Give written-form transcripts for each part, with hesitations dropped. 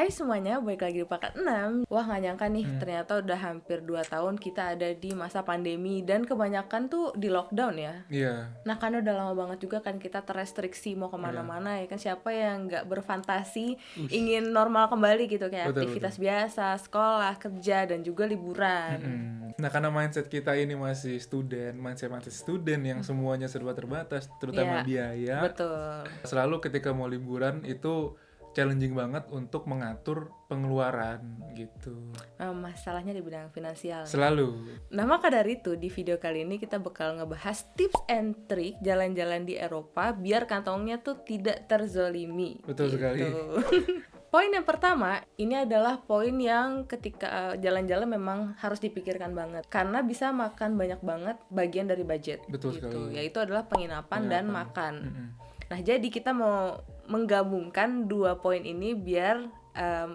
Hai semuanya, balik lagi di Pakat 6. Wah gak nyangka nih, ternyata udah hampir 2 tahun kita ada di masa pandemi. Dan kebanyakan tuh di lockdown ya. Iya. Nah kan udah lama banget juga kan kita terrestriksi mau kemana-mana ya kan. Siapa yang gak berfantasi ingin normal kembali gitu. Kayak Betul, aktivitas biasa, sekolah, kerja, dan juga liburan. Nah karena mindset kita ini masih mindset student yang semuanya serba terbatas, terutama Iya, biaya. betul. Selalu ketika mau liburan itu challenging banget untuk mengatur pengeluaran gitu. Masalahnya di bidang finansial. Selalu. Nah maka dari itu di video kali ini kita bakal ngebahas tips and trick jalan-jalan di Eropa biar kantongnya tuh tidak terzolimi. Betul sekali. Poin yang pertama, ini adalah poin yang ketika jalan-jalan memang harus dipikirkan banget karena bisa makan banyak banget bagian dari budget. Betul gitu. sekali. Yaitu adalah penginapan dan makan. Nah jadi kita mau menggabungkan dua poin ini biar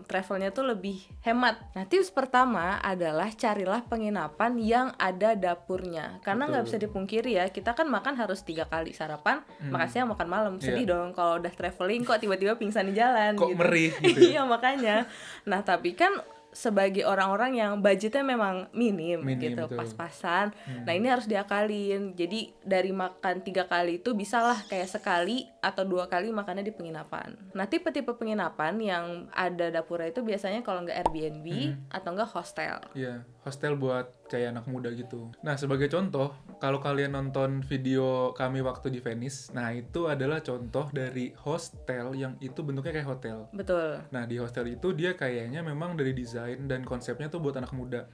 travelnya tuh lebih hemat. Nah tips pertama adalah carilah penginapan yang ada dapurnya. Karena nggak bisa dipungkiri ya, kita kan makan harus 3 kali sarapan, makan siang, makan malam. Sedih dong kalau udah traveling kok tiba-tiba pingsan di jalan. Kok gitu. merih gitu. Iya makanya. Nah tapi kan sebagai orang-orang yang budgetnya memang minim gitu, betul. pas-pasan. Nah ini harus diakalin. Jadi dari makan 3 kali itu bisalah kayak sekali atau 2 kali makannya di penginapan. Nah tipe-tipe penginapan yang ada dapurnya itu biasanya kalau nggak Airbnb atau nggak hostel. Iya, hostel buat kayak anak muda gitu. Nah, sebagai contoh, kalau kalian nonton video kami waktu di Venice, nah itu adalah contoh dari hostel yang itu bentuknya kayak hotel. Betul. Nah, di hostel itu dia kayaknya memang dari desain dan konsepnya tuh buat anak muda.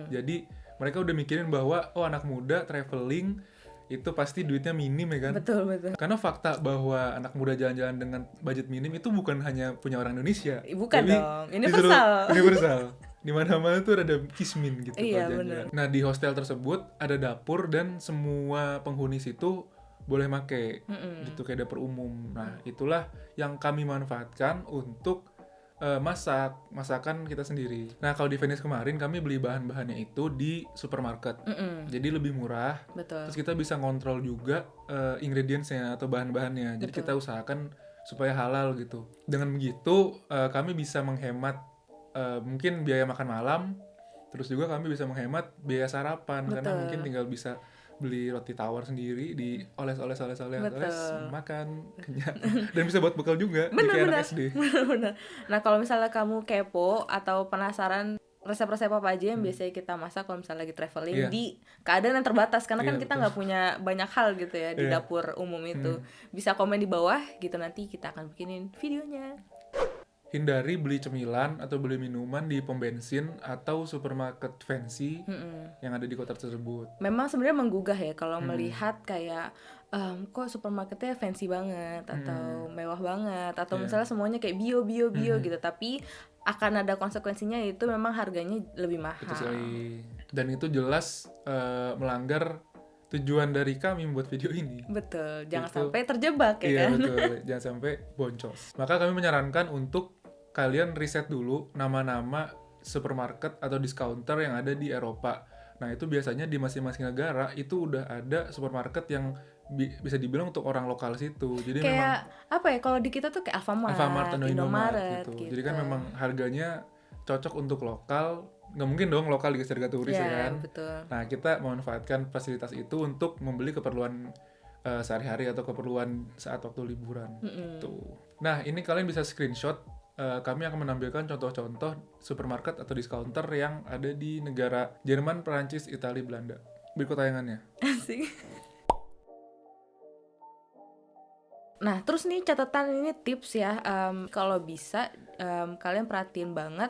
Jadi, mereka udah mikirin bahwa, oh anak muda traveling itu pasti duitnya minim ya kan? Betul. Karena fakta bahwa anak muda jalan-jalan dengan budget minim itu bukan hanya punya orang Indonesia. Bukan tapi dong, universal. Universal. Di mana-mana tuh ada kismin gitu Iya, kalau jalan-jalan. Nah, di hostel tersebut ada dapur dan semua penghuni situ boleh make gitu kayak dapur umum. Nah, itulah yang kami manfaatkan untuk masakan kita sendiri. Nah, kalau di Venice kemarin kami beli bahan-bahannya itu di supermarket. Jadi lebih murah. Betul. Terus kita bisa ngontrol juga ingredientsnya atau bahan-bahannya. Jadi kita usahakan supaya halal gitu. Dengan begitu kami bisa menghemat mungkin biaya makan malam. Terus juga kami bisa menghemat biaya sarapan. Karena mungkin tinggal bisa beli roti tawar sendiri, dioles makan kenyang dan bisa buat bekal juga di kayak anak SD. Bener. Nah kalau misalnya kamu kepo atau penasaran resep-resep apa aja yang biasanya kita masak kalau misalnya lagi traveling di keadaan yang terbatas karena kan kita nggak punya banyak hal gitu ya di dapur umum itu, bisa komen di bawah gitu, nanti kita akan bikinin videonya. Hindari beli cemilan atau beli minuman di pom bensin atau supermarket fancy yang ada di kota tersebut. Memang sebenarnya menggugah ya kalau melihat kayak kok supermarketnya fancy banget atau mewah banget atau misalnya semuanya kayak bio gitu, tapi akan ada konsekuensinya, itu memang harganya lebih mahal. Betul sekali. Dan itu jelas melanggar tujuan dari kami membuat video ini. Betul, jangan sampai terjebak ya kan. Iya betul, jangan sampai boncos. Maka kami menyarankan untuk kalian riset dulu nama-nama supermarket atau discounter yang ada di Eropa. Nah itu biasanya di masing-masing negara itu udah ada supermarket yang bisa dibilang untuk orang lokal situ. Jadi kayak memang apa ya, kalau di kita tuh kayak Alfamart atau Indomaret gitu. Jadi kan memang harganya cocok untuk lokal. Nggak mungkin dong lokal dikasih harga turis ya kan. Betul. Nah kita memanfaatkan fasilitas itu untuk membeli keperluan sehari-hari atau keperluan saat waktu liburan gitu. Nah ini kalian bisa screenshot. Kami akan menampilkan contoh-contoh supermarket atau discounter yang ada di negara Jerman, Perancis, Italia, Belanda. Berikut tayangannya. Asik. Nah terus nih catatan, ini tips ya, kalau bisa kalian perhatiin banget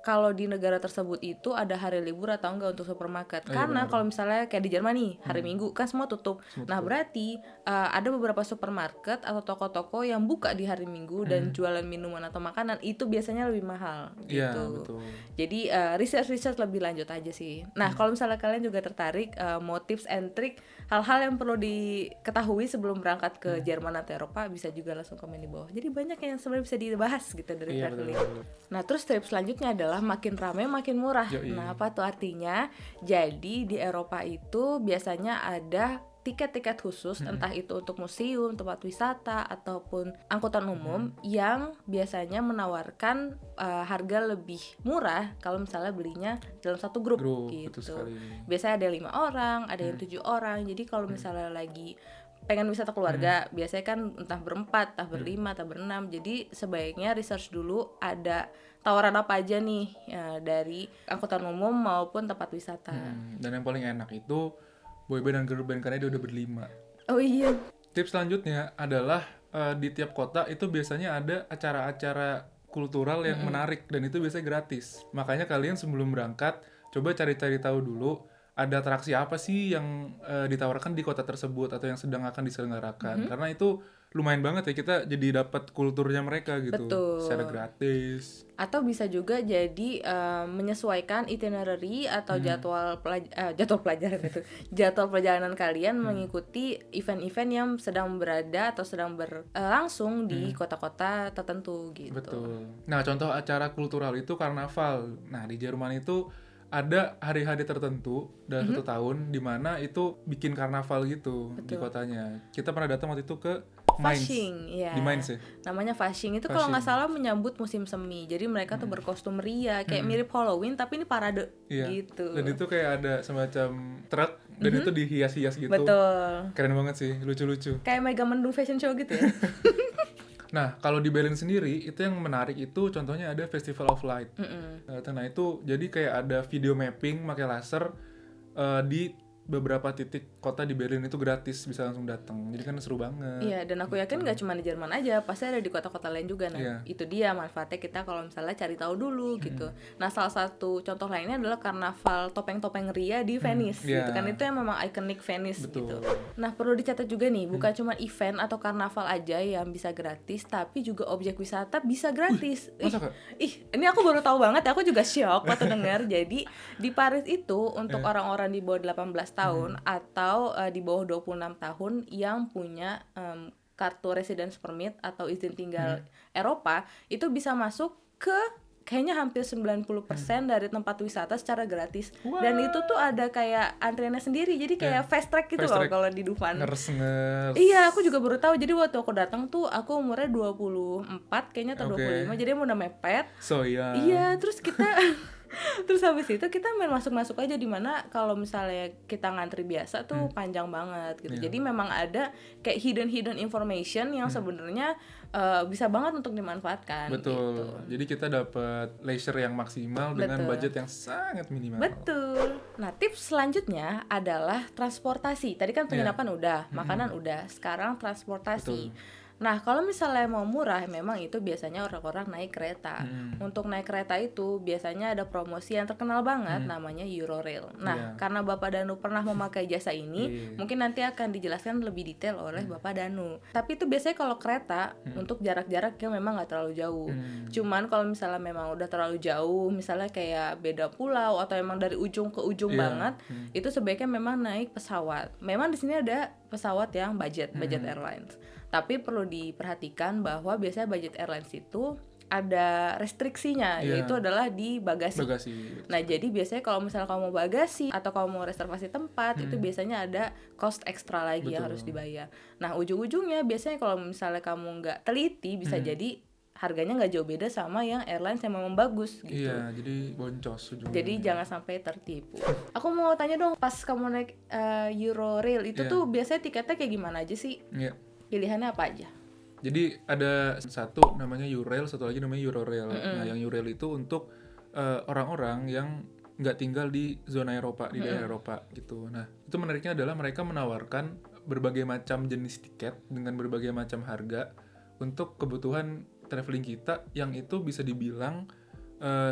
kalau di negara tersebut itu ada hari libur atau enggak untuk supermarket. Karena kalau misalnya kayak di Jerman nih, hari Minggu kan semua tutup. Nah berarti ada beberapa supermarket atau toko-toko yang buka di hari Minggu dan jualan minuman atau makanan itu biasanya lebih mahal gitu. Iya, betul. Jadi research lebih lanjut aja sih. Nah kalau misalnya kalian juga tertarik mau tips and trick, hal-hal yang perlu diketahui sebelum berangkat ke Jerman atau Eropa, bisa juga langsung komen di bawah. Jadi banyak yang sebenarnya bisa dibahas gitu dari traveling. Betul. Nah terus tips selanjutnya adalah makin ramai makin murah. Yoi. Nah apa tuh artinya? Jadi di Eropa itu biasanya ada tiket-tiket khusus, entah itu untuk museum, tempat wisata, ataupun angkutan umum yang biasanya menawarkan harga lebih murah kalau misalnya belinya dalam satu grup Betul gitu. sekali. Biasanya ada 5 orang, ada yang 7 orang. Jadi kalau misalnya lagi pengen wisata keluarga, biasanya kan entah berempat, entah berlima, entah berenam. Jadi sebaiknya research dulu ada tawaran apa aja nih dari angkutan umum maupun tempat wisata. Dan yang paling enak itu boyband dan girl band karena dia udah berlima. Oh iya. Tips selanjutnya adalah di tiap kota itu biasanya ada acara-acara kultural yang menarik dan itu biasanya gratis. Makanya kalian sebelum berangkat coba cari-cari tahu dulu ada atraksi apa sih yang ditawarkan di kota tersebut atau yang sedang akan diselenggarakan. Karena itu lumayan banget ya kita jadi dapat kulturnya mereka gitu. Betul. Secara gratis. Atau bisa juga jadi menyesuaikan itinerary atau jadwal pelajaran itu, jadwal perjalanan kalian mengikuti event-event yang sedang berada atau sedang berlangsung di kota-kota tertentu gitu. Betul. Nah, contoh acara kultural itu karnaval. Nah, di Jerman itu ada hari-hari tertentu dalam satu tahun di mana itu bikin karnaval gitu di kotanya. Kita pernah datang waktu itu ke Mainz. Fasching, ya. Di Mainz ya? Namanya Fasching itu kalau nggak salah menyambut musim semi. Jadi mereka tuh berkostum ria, kayak mirip Halloween tapi ini parade gitu. Dan itu kayak ada semacam truk dan itu dihias-hias gitu. Betul. Keren banget sih, lucu-lucu. Kayak Mega Mendung Fashion Show gitu ya. Nah, kalau di Berlin sendiri itu yang menarik itu contohnya ada Festival of Light. Nah, itu jadi kayak ada video mapping pakai laser di beberapa titik kota di Berlin itu gratis, bisa langsung datang. Jadi kan seru banget. Iya, dan aku yakin nggak cuma di Jerman aja, pasti ada di kota-kota lain juga. Nah, Iya. itu dia manfaatnya kita kalau misalnya cari tahu dulu gitu. Nah, salah satu contoh lainnya adalah karnaval topeng-topeng ria di Venice Iya. gitu kan. Itu yang memang ikonik Venice Betul. gitu. Nah, perlu dicatat juga nih, bukan cuma event atau karnaval aja yang bisa gratis, tapi juga objek wisata bisa gratis. Masa Kak? Ini aku baru tahu banget, aku juga shock waktu dengar. Jadi di Paris itu untuk orang-orang di bawah 18 tahun atau di bawah 26 tahun yang punya kartu residence permit atau izin tinggal Eropa itu bisa masuk ke kayaknya hampir 90% dari tempat wisata secara gratis. Dan itu tuh ada kayak antriannya sendiri. Jadi kayak fast track gitu Fast loh track. kalau di Dufan. Ngers. Iya, aku juga baru tahu. Jadi waktu aku datang tuh aku umurnya 24 kayaknya atau Oke. 25. Jadi udah mepet. So ya. Iya, terus kita terus habis itu kita main masuk-masuk aja, di mana kalau misalnya kita ngantri biasa tuh panjang banget gitu. Iya. Jadi memang ada kayak hidden information yang sebenarnya bisa banget untuk dimanfaatkan. Betul. Gitu. Jadi kita dapat leisure yang maksimal dengan Betul. budget yang sangat minimal. Betul. Nah, tips selanjutnya adalah transportasi. Tadi kan penginapan udah, makanan udah, sekarang transportasi. Betul. Nah, kalau misalnya mau murah, memang itu biasanya orang-orang naik kereta. Untuk naik kereta itu biasanya ada promosi yang terkenal banget, namanya Eurorail. Nah, karena Bapak Danu pernah memakai jasa ini, mungkin nanti akan dijelaskan lebih detail oleh Bapak Danu. Tapi itu biasanya kalau kereta untuk jarak-jarak yang memang nggak terlalu jauh. Cuman kalau misalnya memang udah terlalu jauh, misalnya kayak beda pulau atau emang dari ujung ke ujung banget, itu sebaiknya memang naik pesawat. Memang di sini ada pesawat yang budget airlines. Tapi perlu diperhatikan bahwa biasanya budget airlines itu ada restriksinya, yaitu adalah di bagasi. Nah, jadi biasanya kalau misalnya kamu mau bagasi atau kamu mau reservasi tempat, itu biasanya ada cost ekstra lagi yang harus dibayar. Nah, ujung-ujungnya biasanya kalau misalnya kamu nggak teliti, bisa jadi harganya nggak jauh beda sama yang airlines yang memang bagus gitu. Iya, jadi boncos ujungnya. Jadi jangan sampai tertipu. Aku mau tanya dong, pas kamu naik Eurorail itu tuh biasanya tiketnya kayak gimana aja sih? Iya. Pilihannya apa aja? Jadi ada satu namanya Eurail, satu lagi namanya Eurorail. Nah, yang Eurail itu untuk orang-orang yang nggak tinggal di zona Eropa, di daerah Eropa gitu. Nah, itu menariknya adalah mereka menawarkan berbagai macam jenis tiket dengan berbagai macam harga untuk kebutuhan traveling kita, yang itu bisa dibilang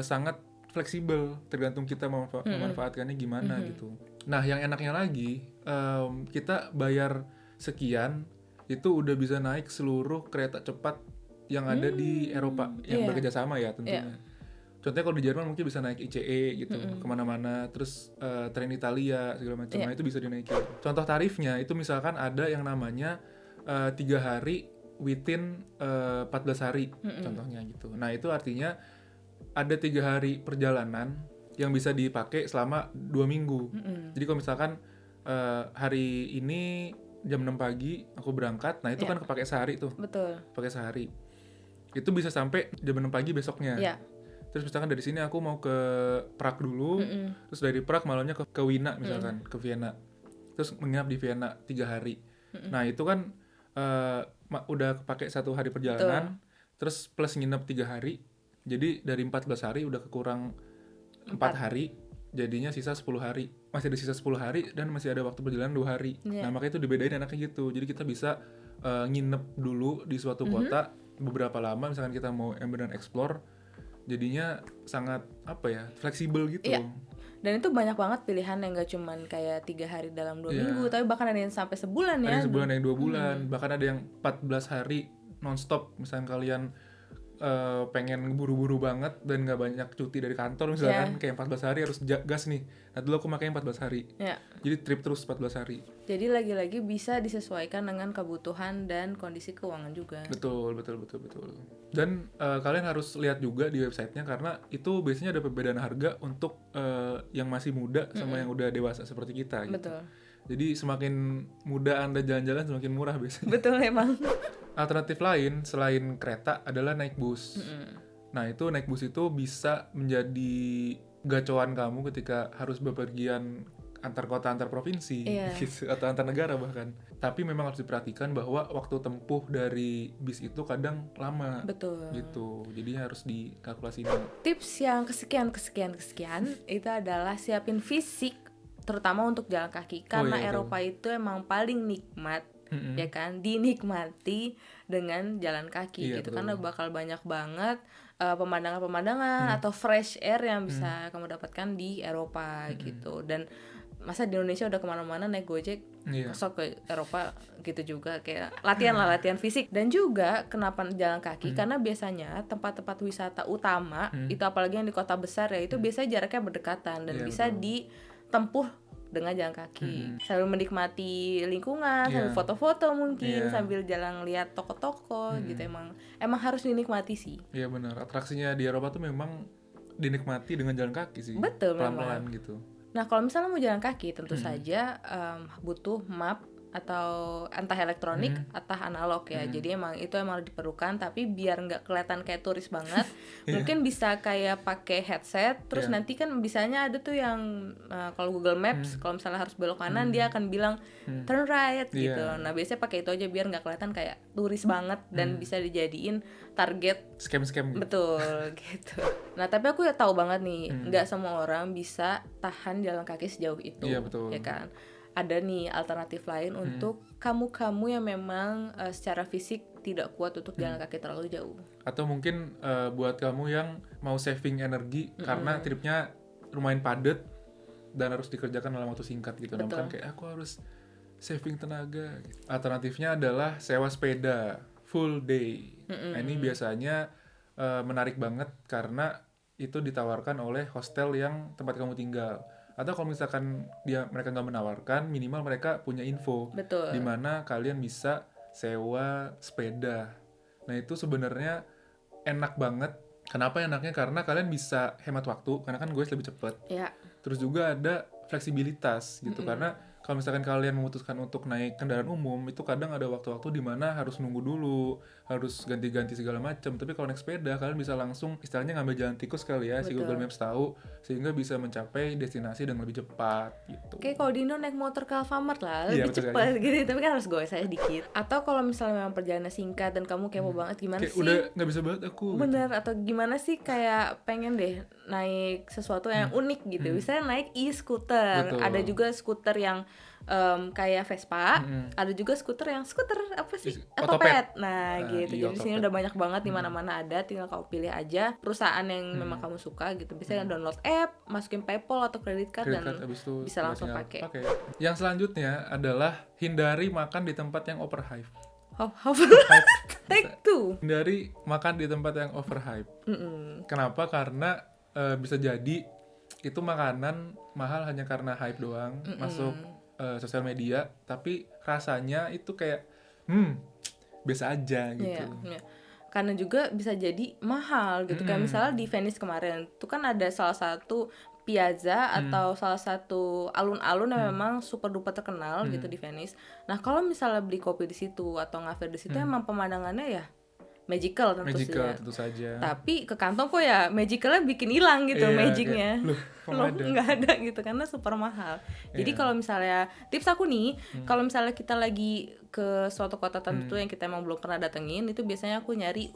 sangat fleksibel, tergantung kita memanfaatkannya gimana gitu. Nah, yang enaknya lagi, kita bayar sekian itu udah bisa naik seluruh kereta cepat yang ada di Eropa yang bekerja sama ya tentunya. Contohnya kalau di Jerman mungkin bisa naik ICE gitu kemana-mana, terus tren Italia segala macam, nah itu bisa dinaikin. Contoh tarifnya itu misalkan ada yang namanya 3 hari within 14 hari contohnya gitu. Nah itu artinya ada 3 hari perjalanan yang bisa dipakai selama 2 minggu. Jadi kalau misalkan hari ini jam 6 pagi aku berangkat, nah itu kan kepake sehari tuh. Betul. Pakai sehari. Itu bisa sampai jam 6 pagi besoknya. Iya. Terus misalkan dari sini aku mau ke Prague dulu, terus dari Prague malamnya ke Wina misalkan, ke Vienna. Terus menginap di Vienna 3 hari. Nah itu kan udah kepake 1 hari perjalanan, terus plus nginep 3 hari. Jadi dari 14 hari udah kekurang 4 hari, jadinya sisa 10 hari. Masih ada sisa 10 hari dan masih ada waktu perjalanan 2 hari. Nah makanya itu dibedain enaknya gitu. Jadi kita bisa nginep dulu di suatu kota beberapa lama, misalkan kita mau beneran explore, jadinya sangat fleksibel gitu. Iya. Dan itu banyak banget pilihan yang gak cuman kayak 3 hari dalam 2 minggu, tapi bahkan ada yang sampai sebulan ya. Ada yang sebulan, ada yang 2 bulan, bahkan ada yang 14 hari nonstop. Misalkan kalian pengen buru-buru banget dan gak banyak cuti dari kantor misalkan, kayak 14 hari harus gas nih. Nah dulu aku makanya 14 hari. Jadi trip terus 14 hari. Jadi lagi-lagi bisa disesuaikan dengan kebutuhan dan kondisi keuangan juga. Betul. Dan kalian harus lihat juga di websitenya, karena itu biasanya ada perbedaan harga untuk yang masih muda sama yang udah dewasa seperti kita gitu. Betul. Jadi semakin muda Anda jalan-jalan semakin murah biasanya. Betul emang. Alternatif lain selain kereta adalah naik bus. Nah itu naik bus itu bisa menjadi gacoan kamu ketika harus bepergian antar kota, antar provinsi, gitu, atau antar negara bahkan. Tapi memang harus diperhatikan bahwa waktu tempuh dari bis itu kadang lama. Betul. Gitu. Jadi harus dikalkulasi. Tips yang kesekian itu adalah siapin fisik, terutama untuk jalan kaki. Karena Eropa itu emang paling nikmat, ya kan, dinikmati dengan jalan kaki gitu. Karena bakal banyak banget pemandangan-pemandangan atau fresh air yang bisa kamu dapatkan di Eropa gitu. Dan masa di Indonesia udah kemana-mana naik Gojek, masuk ke Eropa gitu juga, kayak latihan fisik. Dan juga kenapa jalan kaki, karena biasanya tempat-tempat wisata utama itu, apalagi yang di kota besar ya, itu biasanya jaraknya berdekatan dan bisa ditempuh dengan jalan kaki, sambil menikmati lingkungan, sambil foto-foto mungkin, sambil jalan lihat toko-toko gitu. Emang harus dinikmati sih. Iya benar, atraksinya di Eropa tuh memang dinikmati dengan jalan kaki sih. Betul, pelan-pelan memang. Gitu. Nah kalau misalnya mau jalan kaki, tentu saja butuh map atau entah elektronik atau analog ya. Jadi emang diperlukan, tapi biar nggak kelihatan kayak turis banget, mungkin bisa kayak pakai headset. Terus nanti kan bisanya ada tuh yang kalau Google Maps, kalau misalnya harus belok kanan, dia akan bilang turn right gitu. Nah biasanya pakai itu aja biar nggak kelihatan kayak turis banget dan bisa dijadiin target scam gitu. Betul gitu. Nah tapi aku tahu banget nih, nggak semua orang bisa tahan jalan kaki sejauh itu. Iya betul. Ya kan. Ada nih alternatif lain untuk kamu yang memang secara fisik tidak kuat untuk jalan kaki terlalu jauh. Atau mungkin buat kamu yang mau saving energi karena tripnya lumayan padat dan harus dikerjakan dalam waktu singkat gitu. Nah, bukan kayak aku harus saving tenaga gitu. Alternatifnya adalah sewa sepeda full day. Nah, ini biasanya menarik banget karena itu ditawarkan oleh hostel yang tempat kamu tinggal. Atau kalau misalkan mereka nggak menawarkan, minimal mereka punya info di mana kalian bisa sewa sepeda. Nah itu sebenarnya enak banget. Kenapa enaknya? Karena kalian bisa hemat waktu, karena kan gue lebih cepet. Terus juga ada fleksibilitas gitu, karena kalau misalkan kalian memutuskan untuk naik kendaraan umum, itu kadang ada waktu-waktu di mana harus nunggu dulu, harus ganti-ganti segala macam. Tapi kalau naik sepeda, kalian bisa langsung istilahnya ngambil jalan tikus kali ya, si Google Maps tahu, sehingga bisa mencapai destinasi dengan lebih cepat gitu. Kayak kalau Dino naik motor ke Alfamart lah, lebih cepat gitu, tapi kan harus goes aja dikit. Atau kalau misalnya memang perjalanan singkat dan kamu kepo banget, gimana kayak sih? Udah nggak bisa banget aku. Bener, gitu. Atau gimana sih kayak pengen deh naik sesuatu yang unik gitu, bisa naik e-scooter. Ada juga scooter yang kayak Vespa, ada juga skuter apa sih? Otopet. Nah, gitu. Jadi di sini udah banyak banget, di mana-mana ada, tinggal kamu pilih aja perusahaan yang memang kamu suka gitu. Bisa download app, masukin PayPal atau credit card dan bisa langsung pakai. Yang selanjutnya adalah hindari makan di tempat yang overhype. Take two. Hindari makan di tempat yang overhype. Kenapa? Karena bisa jadi itu makanan mahal hanya karena hype doang, masuk sosial media, tapi rasanya itu kayak biasa aja gitu. Karena juga bisa jadi mahal gitu. Kayak misalnya di Venice kemarin itu kan ada salah satu piazza atau salah satu alun-alun yang memang super duper terkenal gitu di Venice. Nah kalau misalnya beli kopi di situ atau ngafe di situ emang pemandangannya ya magical tentu saja. Tapi ke kantong kok ya magicalnya bikin hilang gitu, magicnya. Loh nggak ada gitu karena super mahal. Jadi kalau misalnya tips aku nih, kalau misalnya kita lagi ke suatu kota tertentu yang kita emang belum pernah datengin, itu biasanya aku nyari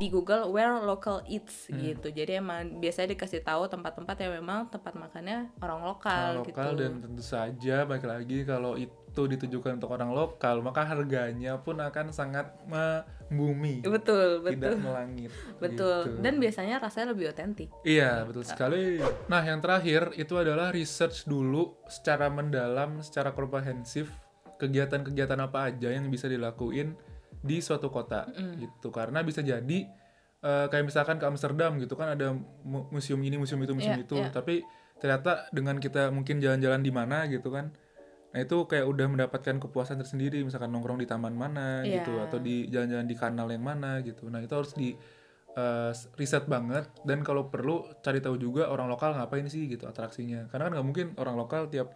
di Google where local eats gitu. Jadi emang biasanya dikasih tahu tempat-tempat yang memang tempat makannya orang lokal gitu. Dan tentu saja balik lagi kalau itu ditujukan untuk orang lokal, maka harganya pun akan sangat membumi. Betul. Tidak melangit. Betul. Gitu. Dan biasanya rasanya lebih otentik. Iya, betul sekali. Nah, yang terakhir itu adalah research dulu secara mendalam, secara komprehensif kegiatan-kegiatan apa aja yang bisa dilakuin di suatu kota gitu. Karena bisa jadi kayak misalkan ke Amsterdam gitu kan ada museum ini, museum itu, tapi ternyata dengan kita mungkin jalan-jalan di mana gitu kan. Nah, itu kayak udah mendapatkan kepuasan tersendiri, misalkan nongkrong di taman mana gitu atau di jalan-jalan di kanal yang mana gitu. Nah, itu harus di riset banget, dan kalau perlu cari tahu juga orang lokal ngapain sih gitu atraksinya, karena kan nggak mungkin orang lokal tiap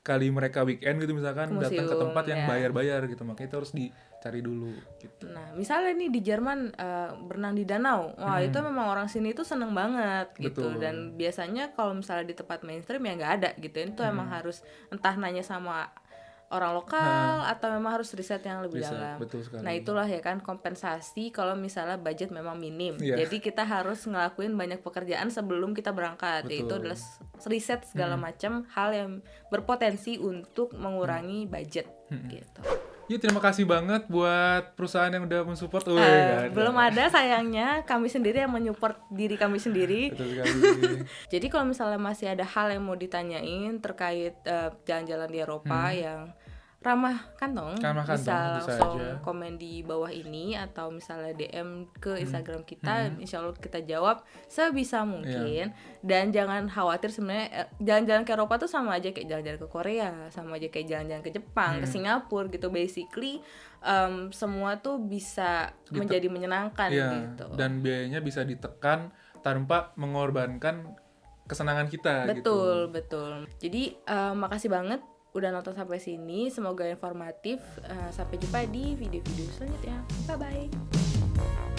kali mereka weekend gitu misalkan datang ke tempat yang bayar-bayar gitu, makanya itu harus dicari dulu gitu. Nah misalnya nih di Jerman berenang di danau, wah itu memang orang sini tuh seneng banget gitu. Betul. Dan biasanya kalau misalnya di tempat mainstream ya nggak ada gitu, itu emang harus entah nanya sama orang lokal atau memang harus riset yang lebih dalam. Betul sekali. Nah itulah ya kan kompensasi kalau misalnya budget memang minim. Jadi kita harus ngelakuin banyak pekerjaan sebelum kita berangkat. Yaitu adalah riset segala macam hal yang berpotensi untuk mengurangi budget gitu. Ya, terima kasih banget buat perusahaan yang udah mensupport. Belum ada sayangnya, kami sendiri yang mensupport diri kami sendiri. Betul sekali. Jadi kalau misalnya masih ada hal yang mau ditanyain terkait jalan-jalan di Eropa yang ramah kantong, bisa langsung komen di bawah ini atau misalnya DM ke Instagram kita, insya Allah kita jawab sebisa mungkin. Dan jangan khawatir, sebenarnya jalan-jalan ke Eropa tuh sama aja kayak jalan-jalan ke Korea, sama aja kayak jalan-jalan ke Jepang, ke Singapura gitu. Basically semua tuh bisa menjadi menyenangkan gitu. Dan biayanya bisa ditekan tanpa mengorbankan kesenangan kita. Betul. Jadi makasih banget udah nonton sampai sini, semoga informatif. Sampai jumpa di video-video selanjutnya. Bye bye.